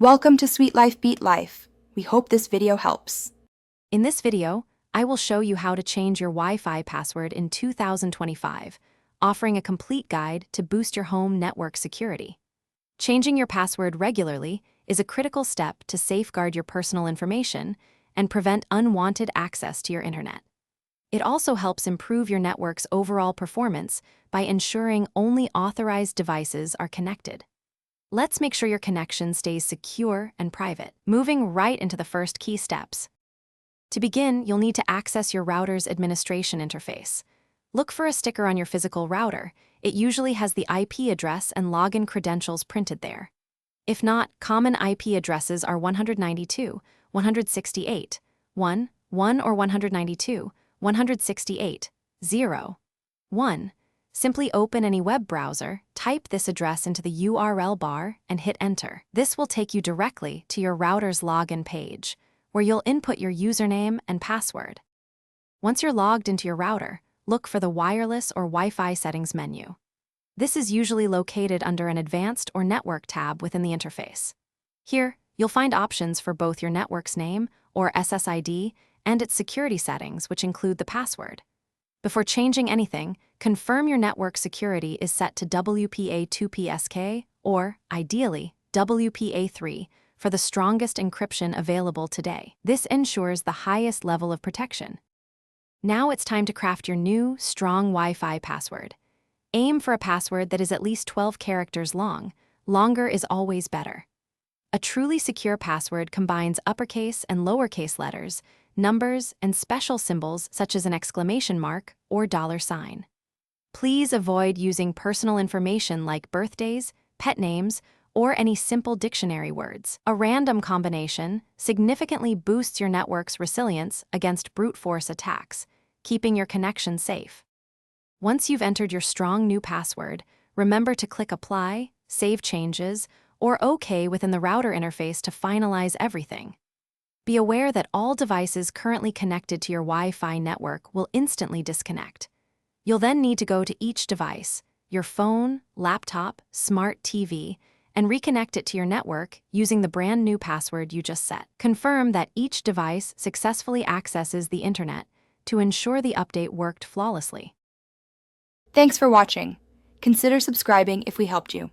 Welcome to Sweet Life Beat Life. We hope this video helps. In this video, I will show you how to change your Wi-Fi password in 2025, offering a complete guide to boost your home network security. Changing your password regularly is a critical step to safeguard your personal information and prevent unwanted access to your internet. It also helps improve your network's overall performance by ensuring only authorized devices are connected. Let's make sure your connection stays secure and private, moving right into the first key steps. To begin, you'll need to access your router's administration interface. Look for a sticker on your physical router. It usually has the IP address and login credentials printed there. If not, common IP addresses are 192, 168, 1, 1 or 192, 168, 0, 1. Simply open any web browser, type this address into the URL bar, and hit enter. This will take you directly to your router's login page, where you'll input your username and password. Once you're logged into your router, look for the wireless or Wi-Fi settings menu. This is usually located under an advanced or network tab within the interface. Here, you'll find options for both your network's name, or SSID, and its security settings, which include the password. Before changing anything, confirm your network security is set to WPA2PSK or, ideally, WPA3 for the strongest encryption available today. This ensures the highest level of protection. Now it's time to craft your new, strong Wi-Fi password. Aim for a password that is at least 12 characters long. Longer is always better. A truly secure password combines uppercase and lowercase letters, numbers, and special symbols such as an exclamation mark or $sign. Please avoid using personal information like birthdays, pet names, or any simple dictionary words. A random combination significantly boosts your network's resilience against brute force attacks, keeping your connection safe. Once you've entered your strong new password, remember to click Apply, Save Changes, or OK within the router interface to finalize everything. Be aware that all devices currently connected to your Wi-Fi network will instantly disconnect. You'll then need to go to each device, your phone, laptop, smart TV, and reconnect it to your network using the brand new password you just set. Confirm that each device successfully accesses the internet to ensure the update worked flawlessly. Thanks for watching. Consider subscribing if we helped you.